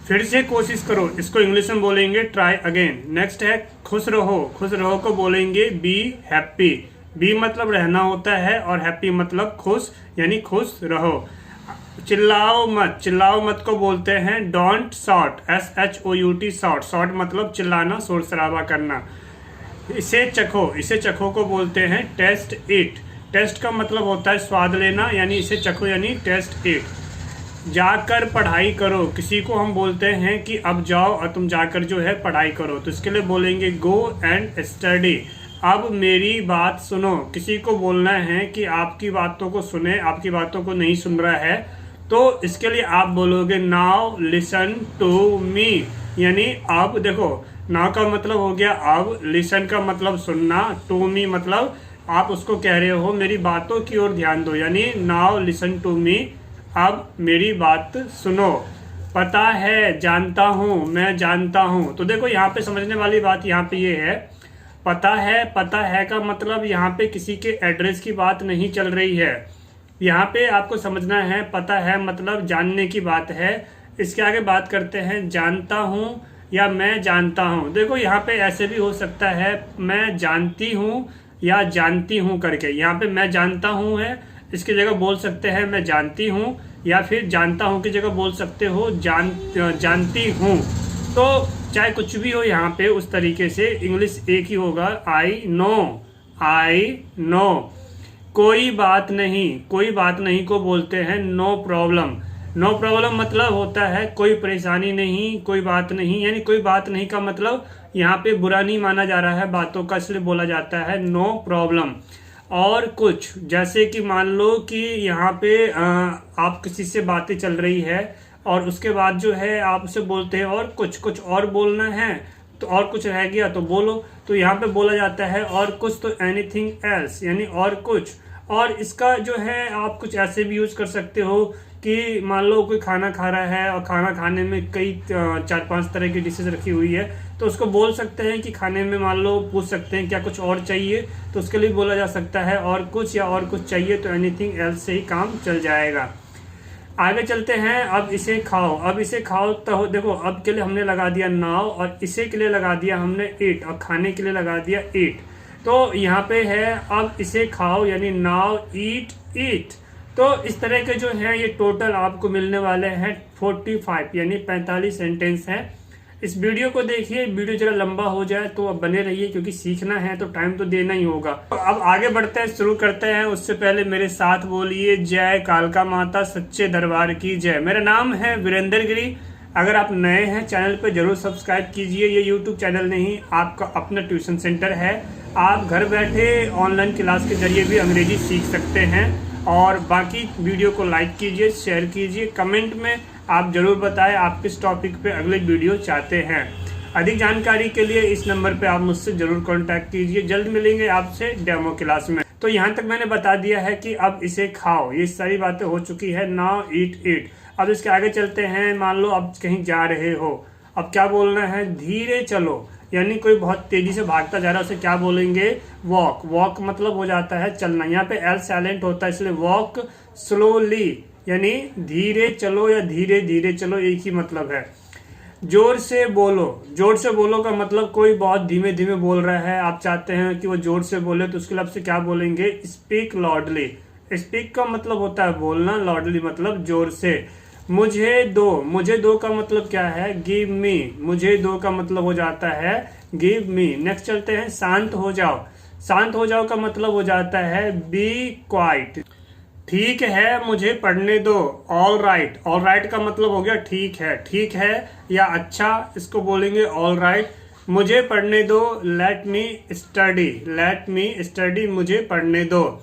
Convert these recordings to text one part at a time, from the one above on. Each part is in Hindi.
फिर से कोशिश करो, इसको इंग्लिश में बोलेंगे ट्राई अगेन। नेक्स्ट है खुश रहो, खुश रहो को बोलेंगे बी हैप्पी। बी मतलब रहना होता है और हैप्पी मतलब खुश, यानी खुश रहो। चिल्लाओ मत, चिल्लाओ मत को बोलते हैं don't shot, SHOUT shot. Shot मतलब चिल्लाना, शोर शराबा करना। इसे चखो, इसे चखो को बोलते हैं टेस्ट इट। टेस्ट का मतलब होता है स्वाद लेना, यानी इसे चखो यानी टेस्ट इट। जाकर पढ़ाई करो, किसी को हम बोलते हैं कि अब जाओ और तुम जाकर जो है पढ़ाई करो, तो इसके लिए बोलेंगे गो एंड स्टडी। अब मेरी बात सुनो, किसी को बोलना है कि आपकी बातों को सुने, आपकी बातों को नहीं सुन रहा है, तो इसके लिए आप बोलोगे नाउ लिसन टू मी, यानी अब देखो नाउ का मतलब हो गया अब, लिसन का मतलब सुनना, टू मी मतलब आप उसको कह रहे हो मेरी बातों की ओर ध्यान दो, यानी नाउ लिसन टू मी, अब मेरी बात सुनो। पता है, जानता हूँ, मैं जानता हूँ। तो देखो यहाँ पे समझने वाली बात यहाँ पे ये है, पता है का मतलब यहाँ पे किसी के एड्रेस की बात नहीं चल रही है। यहाँ पे आपको समझना है पता है मतलब जानने की बात है। इसके आगे बात करते हैं जानता हूँ या मैं जानता हूँ। देखो यहाँ पे ऐसे भी हो सकता है मैं जानती हूँ या जानती हूँ करके, यहाँ पे मैं जानता हूँ है, इसकी जगह बोल सकते हैं मैं जानती हूँ, या फिर जानता हूँ की जगह बोल सकते हो जानती हूँ। तो चाहे कुछ भी हो यहाँ पे उस तरीके से इंग्लिश एक ही होगा, आई नो, आई नो। कोई बात नहीं, कोई बात नहीं को बोलते हैं नो प्रॉब्लम। नो प्रॉब्लम मतलब होता है कोई परेशानी नहीं, कोई बात नहीं, यानी कोई बात नहीं का मतलब यहाँ पे बुरा नहीं माना जा रहा है बातों का, इसलिए बोला जाता है नो प्रॉब्लम। और कुछ जैसे कि मान लो कि यहाँ पे आप किसी से बातें चल रही है और उसके बाद जो है आप उसे बोलते हैं और कुछ और बोलना है, तो और कुछ रह गया तो बोलो, तो यहाँ पे बोला जाता है और कुछ, तो एनीथिंग एल्स यानी और कुछ। और इसका जो है आप कुछ ऐसे भी यूज कर सकते हो कि मान लो कोई खाना खा रहा है और खाना खाने में कई 4-5 तरह की डिशेज रखी हुई है, तो उसको बोल सकते हैं कि खाने में मान लो पूछ सकते हैं क्या कुछ और चाहिए, तो उसके लिए बोला जा सकता है और कुछ या और कुछ चाहिए, तो एनीथिंग एल्स से ही काम चल जाएगा। आगे चलते हैं, अब इसे खाओ। अब इसे खाओ तो देखो अब के लिए हमने लगा दिया नाउ और इसे के लिए लगा दिया हमने इट और खाने के लिए लगा दिया इट। तो यहाँ पे है अब इसे खाओ यानी नाउ ईट इट। तो इस तरह के जो है ये टोटल आपको मिलने वाले हैं 45 यानी 45 सेंटेंस हैं। इस वीडियो को देखिए, वीडियो जरा लंबा हो जाए तो अब बने रहिए क्योंकि सीखना है तो टाइम तो देना ही होगा। तो अब आगे बढ़ते हैं, शुरू करते हैं। उससे पहले मेरे साथ बोलिए जय कालका माता सच्चे दरबार की जय। मेरा नाम है वीरेंद्र गिरी। अगर आप नए हैं चैनल पर जरूर सब्सक्राइब कीजिए। ये यूट्यूब चैनल नहीं, आपका अपना ट्यूशन सेंटर है। आप घर बैठे ऑनलाइन क्लास के जरिए भी अंग्रेजी सीख सकते हैं। और बाकी वीडियो को लाइक कीजिए, शेयर कीजिए, कमेंट में आप जरूर बताएं आप किस टॉपिक पे अगले वीडियो चाहते हैं। अधिक जानकारी के लिए इस नंबर पे आप मुझसे जरूर कांटेक्ट कीजिए। जल्द मिलेंगे आपसे डेमो क्लास में। तो यहाँ तक मैंने बता दिया है कि अब इसे खाओ, ये सारी बातें हो चुकी है, नाउ ईट इट। अब इसके आगे चलते हैं। मान लो अब कहीं जा रहे हो, अब क्या बोलना है, धीरे चलो, यानी कोई बहुत तेजी से भागता जा रहा है उसे क्या बोलेंगे, वॉक। वॉक मतलब हो जाता है चलना, यहाँ पे एल साइलेंट होता है इसलिए वॉक स्लोली, यानी धीरे चलो या धीरे धीरे चलो, एक ही मतलब है। जोर से बोलो, जोर से बोलो का मतलब कोई बहुत धीमे धीमे बोल रहा है, आप चाहते हैं कि वो जोर से बोले, तो उसके लिए आपसे क्या बोलेंगे, स्पीक लाउडली। स्पीक का मतलब होता है बोलना, लाउडली मतलब जोर से। मुझे दो, मुझे दो का मतलब क्या है, गिव मी। मुझे दो का मतलब हो जाता है गिव मी। नेक्स्ट चलते हैं, शांत हो जाओ। शांत हो जाओ का मतलब हो जाता है बी क्वाइट। ठीक है मुझे पढ़ने दो, ऑल राइट। ऑल राइट का मतलब हो गया ठीक है, ठीक है या अच्छा, इसको बोलेंगे ऑल राइट। मुझे पढ़ने दो, let me study. Let me study, मुझे पढ़ने दो।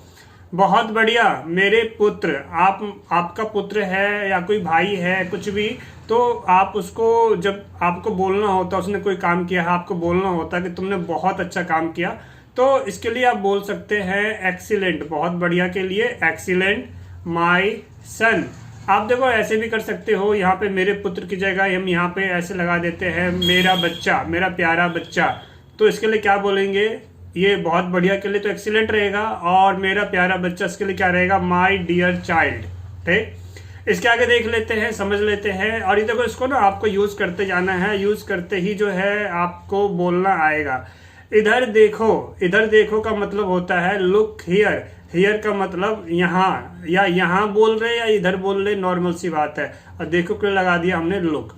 बहुत बढ़िया मेरे पुत्र। आपका पुत्र है या कोई भाई है कुछ भी, तो आप उसको जब आपको बोलना होता, उसने कोई काम किया है, आपको बोलना होता कि तुमने बहुत अच्छा काम किया, तो इसके लिए आप बोल सकते हैं एक्सीलेंट। बहुत बढ़िया के लिए एक्सीलेंट माय सन। आप देखो ऐसे भी कर सकते हो, यहाँ पे मेरे पुत्र की जगह हम यहाँ पे ऐसे लगा देते हैं मेरा बच्चा, मेरा प्यारा बच्चा। तो इसके लिए क्या बोलेंगे, ये बहुत बढ़िया के लिए तो एक्सीलेंट रहेगा, और मेरा प्यारा बच्चा इसके लिए क्या रहेगा, माय डियर चाइल्ड। ठीक, इसके आगे देख लेते हैं, समझ लेते हैं। और ये देखो, इसको ना आपको यूज करते जाना है, यूज करते ही जो है आपको बोलना आएगा। इधर देखो, इधर देखो का मतलब होता है लुक हियर। हियर का मतलब यहाँ, या यहाँ बोल रहे या इधर बोल रहे, नॉर्मल सी बात है। और देखो क्यों लगा दिया हमने लुक।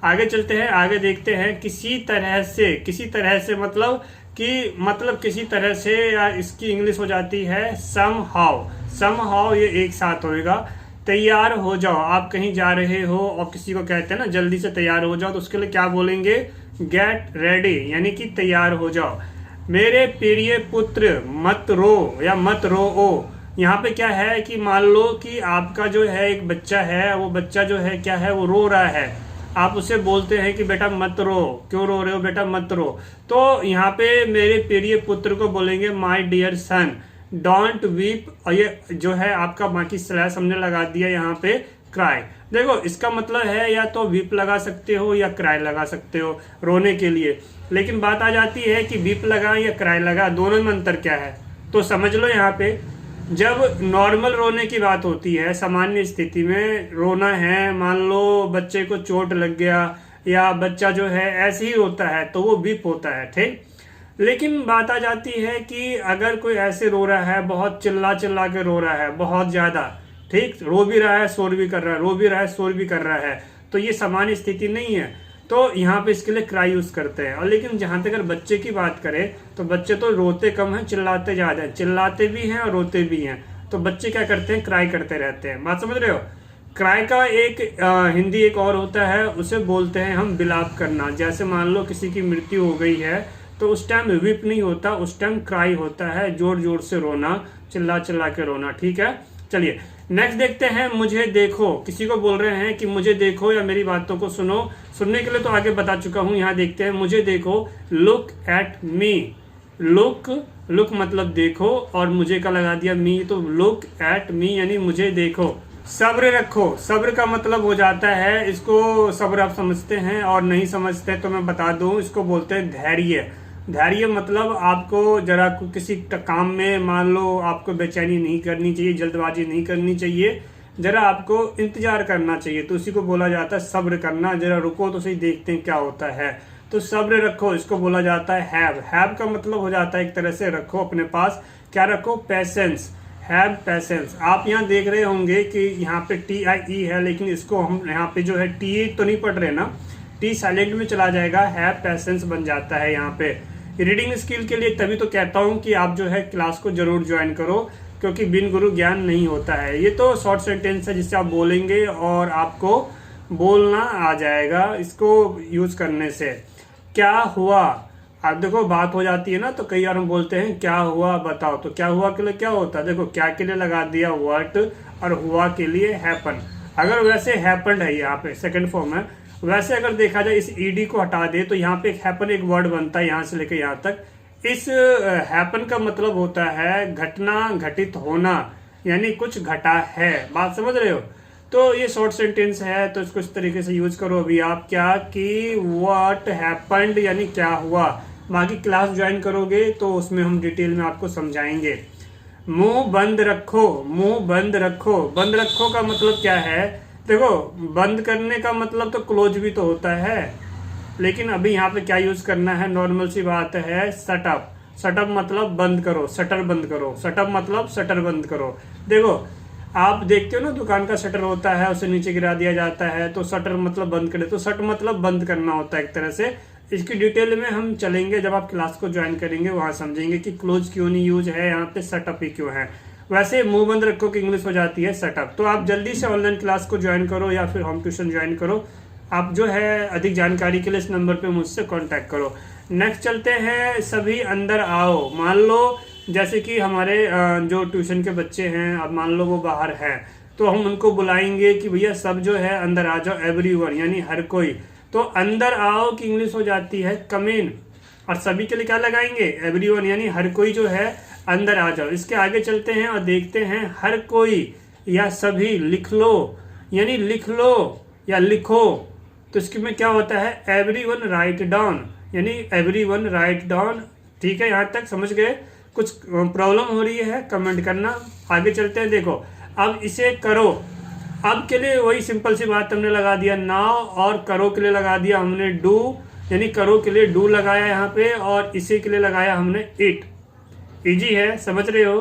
आगे चलते हैं, आगे देखते हैं। किसी तरह से, किसी तरह से मतलब कि मतलब किसी तरह से, या इसकी इंग्लिश हो जाती है सम हाउ। सम हाउ ये एक साथ होएगा। तैयार हो जाओ, आप कहीं जा रहे हो और किसी को कहते हैं ना जल्दी से तैयार हो जाओ, तो उसके लिए क्या बोलेंगे? गेट रेडी, यानी कि तैयार हो जाओ। मेरे प्रिय पुत्र मत रो या मत रो ओ। यहाँ पे क्या है कि मान लो कि आपका जो है एक बच्चा है, वो बच्चा जो है क्या है, वो रो रहा है। आप उसे बोलते हैं कि बेटा मत रो, क्यों रो रहे हो बेटा, मत रो। तो यहाँ पे मेरे प्रिय पुत्र को बोलेंगे my dear son don't weep. और ये जो है आपका बाकी स्लैश हमने लगा दिया यहाँ पे क्राई। देखो इसका मतलब है या तो वीप लगा सकते हो या क्राई लगा सकते हो रोने के लिए। लेकिन बात आ जाती है कि वीप लगा या क्राई लगा, दोनों में अंतर क्या है। तो समझ लो, यहाँ पे जब नॉर्मल रोने की बात होती है, सामान्य स्थिति में रोना है, मान लो बच्चे को चोट लग गया या बच्चा जो है ऐसे ही रोता है, तो वो वीप होता है, ठीक। लेकिन बात आ जाती है कि अगर कोई ऐसे रो रहा है, बहुत चिल्ला चिल्ला के रो रहा है, बहुत ज्यादा, ठीक, रो भी रहा है शोर भी कर रहा है, रो भी रहा है शोर भी कर रहा है, तो ये सामान्य स्थिति नहीं है। तो यहाँ पे इसके लिए क्राई यूज करते हैं। और लेकिन जहां तक अगर बच्चे की बात करें तो बच्चे तो रोते कम हैं, चिल्लाते ज्यादा हैं, चिल्लाते भी हैं और रोते भी हैं। तो बच्चे क्या करते हैं? क्राई करते रहते हैं। बात समझ रहे हो? क्राई का एक हिंदी एक और होता है, उसे बोलते हैं हम बिलाप करना। जैसे मान लो किसी की मृत्यु हो गई है तो उस टाइम विप नहीं होता, उस टाइम क्राई होता है, जोर जोर से रोना, चिल्ला चिल्ला के रोना, ठीक है। चलिए नेक्स्ट देखते हैं। मुझे देखो, किसी को बोल रहे हैं कि मुझे देखो या मेरी बातों को सुनो। सुनने के लिए तो आगे बता चुका हूं, यहाँ देखते हैं। मुझे देखो, look at me. Look, look मतलब देखो, और मुझे का लगा दिया मी, तो लुक एट मी यानी मुझे देखो। सब्र रखो, सब्र का मतलब हो जाता है, इसको सब्र आप समझते हैं और नहीं समझते तो मैं बता दूं, इसको बोलते हैं धैर्य। धैर्य मतलब आपको जरा किसी काम में मान लो आपको बेचैनी नहीं करनी चाहिए, जल्दबाजी नहीं करनी चाहिए, जरा आपको इंतजार करना चाहिए, तो उसी को बोला जाता है सब्र करना। जरा रुको तो सही, देखते हैं क्या होता है। तो सब्र रखो, इसको बोला जाता है हैव। हैव का मतलब हो जाता है एक तरह से रखो अपने पास, क्या रखो? Patience, have patience. आप यहाँ देख रहे होंगे कि यहाँ पे TIE है, लेकिन इसको हम यहाँ पे जो है TE तो नहीं पढ़ रहे ना, T साइलेंट में चला जाएगा, हैव पैसेंस बन जाता है यहाँ पे। रीडिंग स्किल के लिए तभी तो कहता हूँ कि आप जो है क्लास को जरूर ज्वाइन करो, क्योंकि बिन गुरु ज्ञान नहीं होता है। ये तो शॉर्ट सेंटेंस है जिससे आप बोलेंगे और आपको बोलना आ जाएगा इसको यूज करने से। क्या हुआ, आप देखो बात हो जाती है ना, तो कई बार हम बोलते हैं क्या हुआ बताओ, तो क्या हुआ के लिए क्या होता है? देखो क्या के लिए लगा दिया व्हाट, और हुआ के लिए हैपन। अगर वैसे हैपन है यहाँ पे सेकंड फॉर्म है, वैसे अगर देखा जाए इस ईडी को हटा दे तो यहाँ पे एक हैपन एक वर्ड बनता है यहाँ से लेकर यहाँ तक। इस हैपन का मतलब होता है घटना, घटित होना, यानी कुछ घटा है। बात समझ रहे हो? तो ये शॉर्ट सेंटेंस है, तो इसको इस तरीके से यूज करो अभी आप, क्या कि व्हाट हैपेंड यानी क्या हुआ। बाकी क्लास ज्वाइन करोगे तो उसमें हम डिटेल में आपको समझाएंगे। मुंह बंद रखो, मुंह बंद रखो। बंद रखो का मतलब क्या है? देखो बंद करने का मतलब तो क्लोज भी तो होता है, लेकिन अभी यहाँ पे क्या यूज करना है? नॉर्मल सी बात है, शट अप। शट अप मतलब बंद करो, शटर बंद करो। शट अप मतलब शटर बंद करो। देखो आप देखते हो ना, दुकान का शटर होता है, उसे नीचे गिरा दिया जाता है, तो शटर मतलब बंद करे, तो शट मतलब बंद करना होता है एक तरह से। इसकी डिटेल में हम चलेंगे जब आप क्लास को ज्वाइन करेंगे, वहां समझेंगे कि क्लोज क्यों नहीं यूज है, यहाँ पे शट अप ही क्यों है। वैसे मुंह बंद रखो की इंग्लिश हो जाती है शटअप। तो आप जल्दी से ऑनलाइन क्लास को ज्वाइन करो या फिर होम ट्यूशन ज्वाइन करो। आप जो है अधिक जानकारी के लिए इस नंबर पे मुझसे कांटेक्ट करो। नेक्स्ट चलते हैं, सभी अंदर आओ। मान लो जैसे कि हमारे जो ट्यूशन के बच्चे हैं, अब मान लो वो बाहर हैं, तो हम उनको बुलाएंगे कि भैया सब जो है अंदर आ जाओ, एवरीवन यानी हर कोई। तो अंदर आओ की इंग्लिश हो जाती है कम इन, और सभी के लिए क्या लगाएंगे? एवरीवन यानी हर कोई जो है अंदर आ जाओ। इसके आगे चलते हैं और देखते हैं, हर कोई या सभी लिख लो, यानी लिख लो या लिखो। तो इसके में क्या होता है? एवरीवन राइट डाउन, यानी एवरीवन राइट डाउन। ठीक है, यहाँ तक समझ गए? कुछ प्रॉब्लम हो रही है कमेंट करना। आगे चलते हैं, देखो अब इसे करो। अब के लिए वही सिंपल सी बात हमने लगा दिया नाउ, और करो के लिए लगा दिया हमने डू, यानी करो के लिए डू लगाया यहाँ पे, और इसी के लिए लगाया हमने इट। इजी है, समझ रहे हो।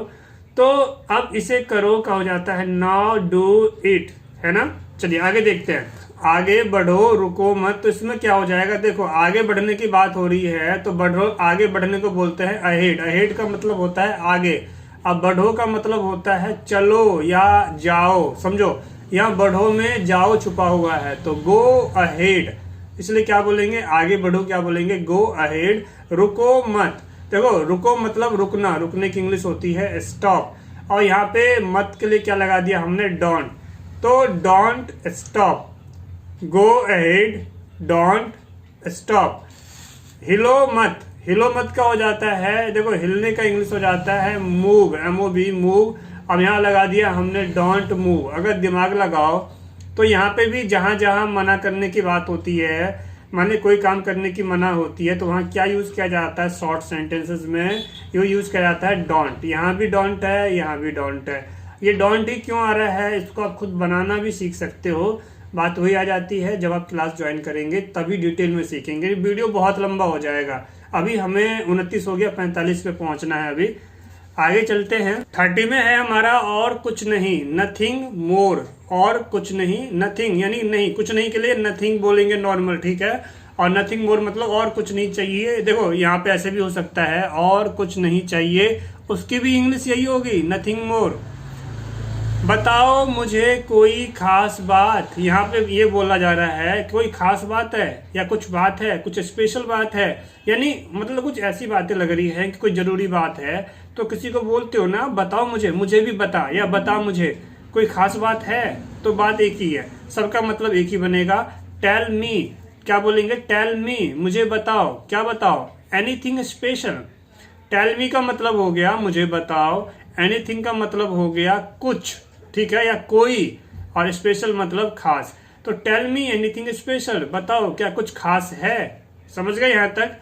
तो अब इसे करो का हो जाता है नाउ डू इट, है ना। चलिए आगे देखते हैं। आगे बढ़ो रुको मत, तो इसमें क्या हो जाएगा, देखो आगे बढ़ने की बात हो रही है तो बढ़ो, आगे बढ़ने को बोलते हैं अहेड। अहेड का मतलब होता है आगे। अब बढ़ो का मतलब होता है चलो या जाओ, समझो यहाँ बढ़ो में जाओ छुपा हुआ है, तो गो अहेड, इसलिए क्या बोलेंगे, आगे बढ़ो क्या बोलेंगे, गो अहेड। रुको मत, देखो रुको मतलब रुकना, रुकने की इंग्लिश होती है स्टॉप, और यहाँ पे मत के लिए क्या लगा दिया हमने, डोंट, तो don't stop, go ahead, don't stop. हिलो मत, हिलो मत का हो जाता है, देखो हिलने का इंग्लिश हो जाता है मूव, MOV, मूव। अब यहाँ लगा दिया हमने डोंट मूव। अगर दिमाग लगाओ तो यहाँ पे भी जहां जहां मना करने की बात होती है, माने कोई काम करने की मना होती है, तो वहां क्या यूज किया जाता है, शॉर्ट सेंटेंसेस में ये यूज किया जाता है डोंट। यहाँ भी डोंट है, यहाँ भी डोंट है। ये डोंट ही क्यों आ रहा है, इसको आप खुद बनाना भी सीख सकते हो। बात वही आ जाती है जब आप क्लास ज्वाइन करेंगे तभी डिटेल में सीखेंगे। वीडियो बहुत लंबा हो जाएगा। अभी हमें 29 हो गया, 45 पे पहुंचना है। अभी आगे चलते हैं। 30 में है हमारा और कुछ नहीं, नथिंग मोर, और कुछ नहीं, नथिंग यानी नहीं, कुछ नहीं के लिए नथिंग बोलेंगे नॉर्मल, ठीक है। और नथिंग मोर मतलब और कुछ नहीं चाहिए। देखो यहाँ पे ऐसे भी हो सकता है और कुछ नहीं चाहिए, उसकी भी इंग्लिश यही होगी, नथिंग मोर। बताओ मुझे कोई खास बात, यहाँ पे ये बोला जा रहा है कोई खास बात है या कुछ बात है, कुछ स्पेशल बात है, यानी मतलब कुछ ऐसी बातें लग रही है कि कोई जरूरी बात है, तो किसी को बोलते हो ना बताओ मुझे, मुझे भी बता, या बता मुझे कोई खास बात है, तो बात एक ही है, सबका मतलब एक ही बनेगा। टेल मी, क्या बोलेंगे, टेल मी, मुझे बताओ, क्या बताओ, एनीथिंग स्पेशल। टेल मी का मतलब हो गया मुझे बताओ, एनीथिंग का मतलब हो गया कुछ, ठीक है, या कोई, और स्पेशल मतलब खास। तो टेल मी एनीथिंग स्पेशल, बताओ क्या कुछ खास है। समझ गए यहाँ तक।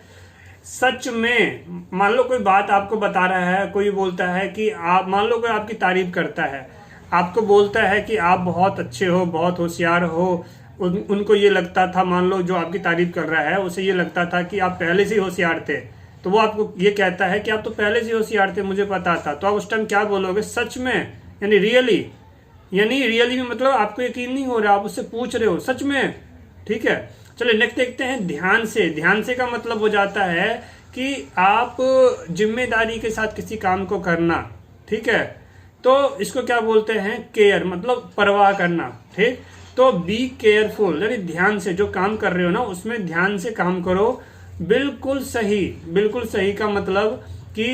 सच में, मान लो कोई बात आपको बता रहा है, कोई बोलता है कि आप, मान लो कोई आपकी तारीफ करता है, आपको बोलता है कि आप बहुत अच्छे हो, बहुत होशियार हो, उनको ये लगता था, मान लो जो आपकी तारीफ कर रहा है उसे ये लगता था कि आप पहले से ही होशियार थे, तो वो आपको ये कहता है कि आप तो पहले से होशियार थे, मुझे पता था। तो आप उस टाइम क्या बोलोगे, सच में, यानी रियली, यानी रियली में मतलब आपको यकीन नहीं हो रहा, आप उससे पूछ रहे हो सच में, ठीक है। चलिए नेक्स्ट देखते हैं, ध्यान से। ध्यान से का मतलब हो जाता है कि आप जिम्मेदारी के साथ किसी काम को करना, ठीक है, तो इसको क्या बोलते हैं, केयर, मतलब परवाह करना, ठीक। तो बी केयरफुल, यानी ध्यान से जो काम कर रहे हो ना उसमें ध्यान से काम करो। बिल्कुल सही, बिल्कुल सही का मतलब कि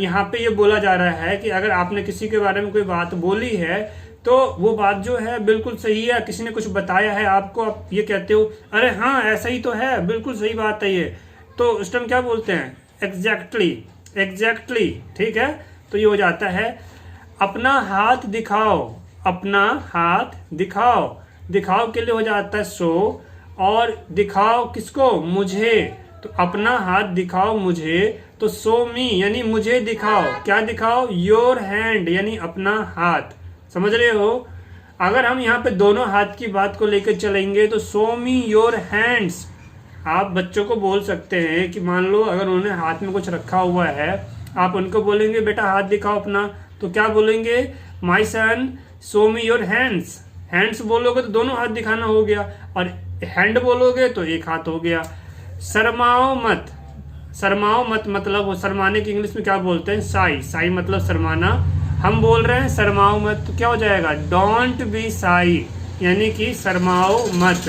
यहाँ पे ये बोला जा रहा है कि अगर आपने किसी के बारे में कोई बात बोली है तो वो बात जो है बिल्कुल सही है, किसी ने कुछ बताया है आपको, आप ये कहते हो अरे हाँ ऐसा ही तो है, बिल्कुल सही बात है ये, तो उस टाइम क्या बोलते हैं, एग्जैक्टली, एग्जैक्टली, ठीक है। तो ये हो जाता है अपना हाथ दिखाओ, अपना हाथ दिखाओ, दिखाओ के लिए हो जाता है शो, और दिखाओ किसको, मुझे, तो अपना हाथ दिखाओ मुझे, तो शो मी, यानी मुझे दिखाओ, क्या दिखाओ, योर हैंड, यानी अपना हाथ। समझ रहे हो। अगर हम यहाँ पे दोनों हाथ की बात को लेकर चलेंगे तो शो मी योर हैंड्स। आप बच्चों को बोल सकते हैं कि मान लो अगर उन्होंने हाथ में कुछ रखा हुआ है, आप उनको बोलेंगे बेटा हाथ दिखाओ अपना, तो क्या बोलेंगे, my son show me your hands. Hands बोलोगे तो दोनों हाथ दिखाना हो गया, और हैंड बोलोगे तो एक हाथ हो गया। शर्माओ मत, शर्माओ मत मतलब वो शर्माने की इंग्लिश में क्या बोलते हैं, साई, साई मतलब शर्माना। हम बोल रहे हैं शर्माओ मत, तो क्या हो जाएगा, डोंट बी साई, यानी कि शर्माओ मत।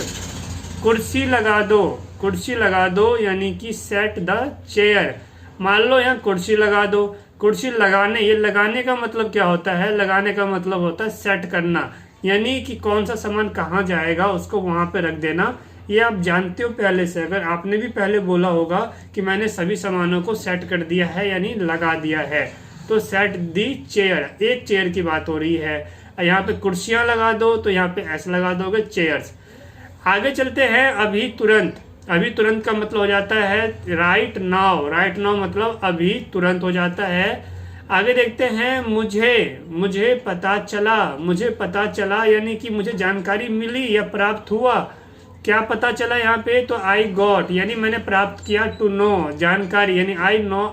कुर्सी लगा दो, कुर्सी लगा दो, यानी कि सेट द चेयर। मान लो यहाँ कुर्सी लगा दो, कुर्सी लगाने, ये लगाने का मतलब क्या होता है, लगाने का मतलब होता है सेट करना, यानी कि कौन सा सामान कहाँ जाएगा उसको वहां पे रख देना। ये आप जानते हो पहले से, अगर आपने भी पहले बोला होगा कि मैंने सभी सामानों को सेट कर दिया है, यानी लगा दिया है, तो सेट दी चेयर, एक चेयर की बात हो रही है। यहाँ पे कुर्सियां लगा दो, तो यहाँ पे ऐसे लगा दोगे चेयर्स। आगे चलते हैं, अभी तुरंत। अभी तुरंत का मतलब हो जाता है राइट नाउ, राइट नाउ मतलब अभी तुरंत हो जाता है। आगे देखते हैं, मुझे पता चला, मुझे पता चला यानी कि मुझे जानकारी मिली या प्राप्त हुआ। क्या पता चला यहाँ पे, तो आई गॉट यानी मैंने प्राप्त किया, टू नो जानकारी यानी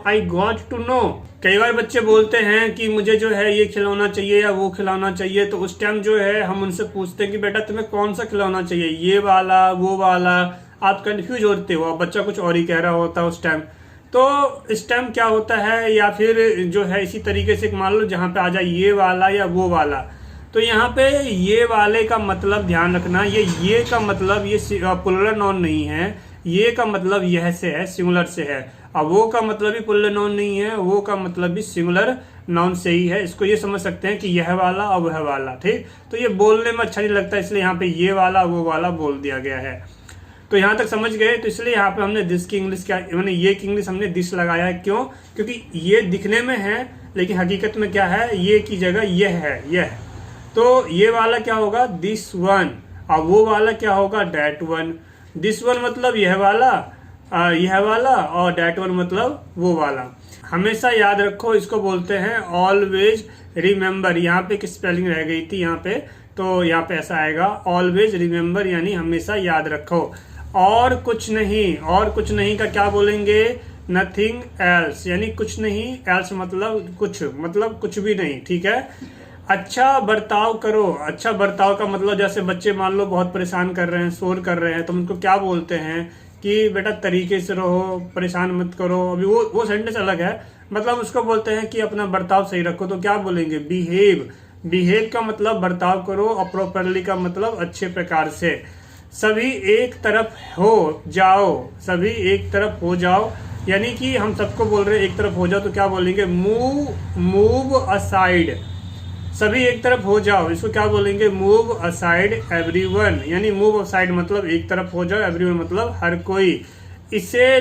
आई गॉट टू नो। कई बार बच्चे बोलते हैं कि मुझे जो है ये खिलौना चाहिए या वो खिलौना चाहिए, तो उस टाइम जो है हम उनसे पूछते हैं कि बेटा तुम्हें कौन सा खिलौना चाहिए, ये वाला वो वाला। आप कंफ्यूज होते हो, बच्चा कुछ और ही कह रहा होता है उस टाइम। तो इस टाइम क्या होता है, या फिर जो है इसी तरीके से मान लो जहाँ पे आ जाए ये वाला या वो वाला, तो यहाँ पे ये वाले का मतलब ध्यान रखना, ये का मतलब ये प्लुरल नाउन नहीं है, ये का मतलब यह से है, सिंगुलर से है। अब वो का मतलब भी प्लुरल नाउन नहीं है, वो का मतलब भी सिंगुलर नाउन से ही है। इसको ये समझ सकते हैं कि यह वाला और वह वाला, ठीक। तो ये बोलने में अच्छा नहीं लगता, इसलिए यहाँ पे ये वाला वो वाला बोल दिया गया है। तो यहाँ तक समझ गए। तो इसलिए यहाँ पे हमने दिस की इंग्लिश क्या, मैंने ये की इंग्लिश हमने दिस लगाया है। क्यों? क्योंकि ये दिखने में है लेकिन हकीकत में क्या है, ये की जगह यह है, यह। तो ये वाला क्या होगा, दिस वन, और वो वाला क्या होगा, डैट वन। दिस वन मतलब यह वाला और डैट वन मतलब वो वाला। हमेशा याद रखो, इसको बोलते हैं ऑलवेज रिमेम्बर। यहाँ पे एक स्पेलिंग रह गई थी यहाँ पे, तो यहाँ पे ऐसा आएगा ऑलवेज रिमेम्बर यानी हमेशा याद रखो। और कुछ नहीं का क्या बोलेंगे, नथिंग एल्स यानी कुछ नहीं, एल्स मतलब कुछ भी नहीं, ठीक है। अच्छा बर्ताव करो, अच्छा बर्ताव का मतलब जैसे बच्चे मान लो बहुत परेशान कर रहे हैं, शोर कर रहे हैं, तो उनको क्या बोलते हैं कि बेटा तरीके से रहो, परेशान मत करो। अभी वो सेंटेंस अलग है, मतलब उसको बोलते हैं कि अपना बर्ताव सही रखो, तो क्या बोलेंगे, बिहेव का मतलब बर्ताव करो, और प्रॉपरली का मतलब अच्छे प्रकार से। सभी एक तरफ हो जाओ यानी कि हम सबको बोल रहे हैं एक तरफ हो जाओ, तो क्या बोलेंगे, मूव असाइड। सभी एक तरफ हो जाओ, इसको क्या बोलेंगे, मूव असाइड एवरीवन यानी मूव असाइड मतलब एक तरफ हो जाओ, एवरीवन मतलब हर कोई। इसे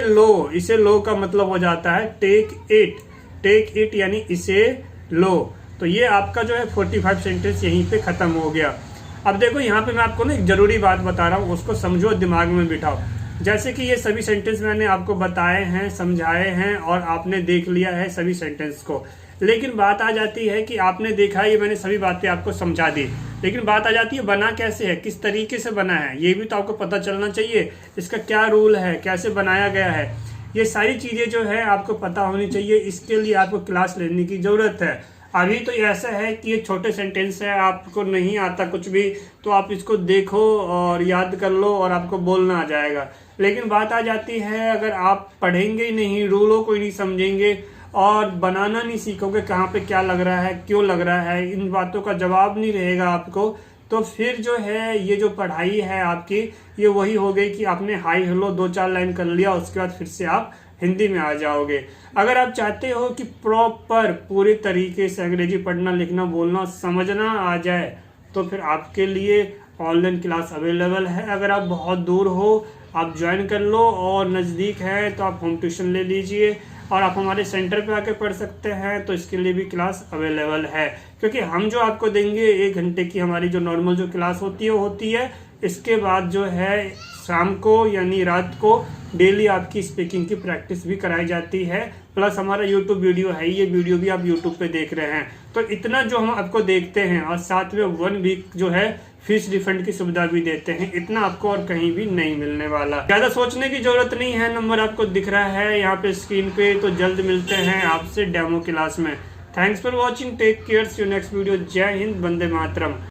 लो का मतलब हो जाता है टेक इट यानी इसे लो। तो ये आपका जो है 45 सेंटेंस यहीं पे खत्म हो गया। अब देखो यहाँ पे मैं आपको ना एक जरूरी बात बता रहा हूँ, उसको समझो, दिमाग में बिठाओ। जैसे कि ये सभी सेंटेंस मैंने आपको बताए हैं, समझाए हैं, और आपने देख लिया है सभी सेंटेंस को। लेकिन बात आ जाती है कि आपने देखा, ये मैंने सभी बातें आपको समझा दी, लेकिन बात आ जाती है बना कैसे है, किस तरीके से बना है, ये भी तो आपको पता चलना चाहिए। इसका क्या रूल है, कैसे बनाया गया है, ये सारी चीजें जो है आपको पता होनी चाहिए। इसके लिए आपको क्लास लेने की जरूरत है। अभी तो ऐसा है कि ये छोटे सेंटेंस है, आपको नहीं आता कुछ भी, तो आप इसको देखो और याद कर लो और आपको बोलना आ जाएगा। लेकिन बात आ जाती है, अगर आप पढ़ेंगे ही नहीं, रूलों को ही नहीं समझेंगे और बनाना नहीं सीखोगे, कहाँ पे क्या लग रहा है, क्यों लग रहा है, इन बातों का जवाब नहीं रहेगा आपको, तो फिर जो है ये जो पढ़ाई है आपकी, ये वही हो गई कि आपने हाई हेलो 2-4 लाइन कर लिया, उसके बाद फिर से आप हिंदी में आ जाओगे। अगर आप चाहते हो कि प्रॉपर पूरे तरीके से अंग्रेजी पढ़ना, लिखना, बोलना, समझना आ जाए, तो फिर आपके लिए ऑनलाइन क्लास अवेलेबल है। अगर आप बहुत दूर हो, आप ज्वाइन कर लो, और नज़दीक है तो आप होम ट्यूशन ले लीजिए, और आप हमारे सेंटर पे आके पढ़ सकते हैं, तो इसके लिए भी क्लास अवेलेबल है। क्योंकि हम जो आपको देंगे 1 घंटे की हमारी जो नॉर्मल जो क्लास होती है वो होती है। इसके बाद जो है शाम को यानी रात को डेली आपकी स्पीकिंग की प्रैक्टिस भी कराई जाती है। प्लस हमारा यूट्यूब वीडियो है, ये वीडियो भी आप यूट्यूब पे देख रहे हैं। तो इतना जो हम आपको देखते हैं, और साथ में 1 वीक जो है फीस रिफंड की सुविधा भी देते हैं। इतना आपको और कहीं भी नहीं मिलने वाला। ज्यादा सोचने की जरूरत नहीं है, नंबर आपको दिख रहा है यहाँ पे स्क्रीन पे। तो जल्द मिलते हैं आपसे डेमो क्लास में। Thanks for watching, take care, see you next video. जय हिंद, वंदे मातरम।